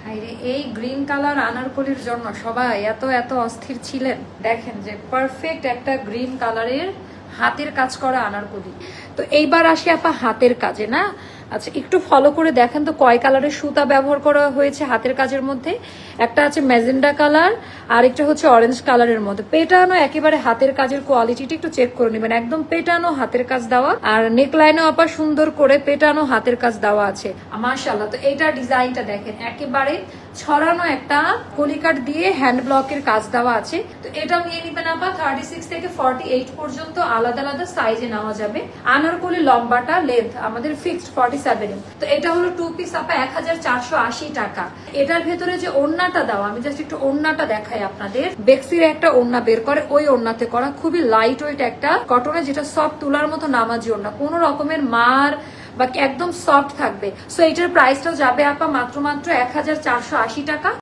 আরে এই green colour আনারকলির জন্য সবাই এত এত অস্থির ছিলেন। দেখেন যে পারফেক্ট একটা গ্রিন কালারের হাতের কাজ করা আনারকলি। তো এইবার আসি আপা হাতের কাজে না। আচ্ছা একটু ফলো করে দেখেন তো কয় কালারের সুতা ব্যবহার করা হয়েছে হাতের কাজের মধ্যে। একটা আছে ম্যাজেন্ডা কালার, আর একটা হচ্ছে অরেঞ্জ কালারের মধ্যে। পেটানো একেবারে হাতের কাজের কোয়ালিটিটা একটু চেক করে নেবেন, একদম পেটানো হাতের কাজ দেওয়া। আর নেকলাইনও আপা সুন্দর করে পেটানো হাতের কাজ দেওয়া আছে মাশাআল্লাহ। তো এইটার ডিজাইনটা দেখেন, একেবারে ছড়ানো একটা কলিকাট দিয়ে হ্যান্ড ব্লকের কাজ দেওয়া আছে। তো এটা নিয়ে নিবেন আপা 36 থেকে 48 পর্যন্ত আলাদা আলাদা সাইজে নেওয়া যাবে। আনারকলি লম্বাটা লেন্থ আমাদের ফিক্সড 47। তো এটা হলো 2 পিস আপা 1480 টাকা। এটার ভেতরে যে ওড়নাটা দেওয়া, আমি জাস্ট একটু ওড়নাটা দেখাই আপনাদের। বেক্সির একটা ওড়না বের করে, ওই ওড়নাতে করা, খুবই লাইট ওয়েট একটা কটনে, যেটা সব তুলার মতো নামাজি ওড়না, কোনো রকমের মার বা একদম সফট থাকবে। সো এটার প্রাইসটাও যাবে আপা মাত্র 1480 টাকা।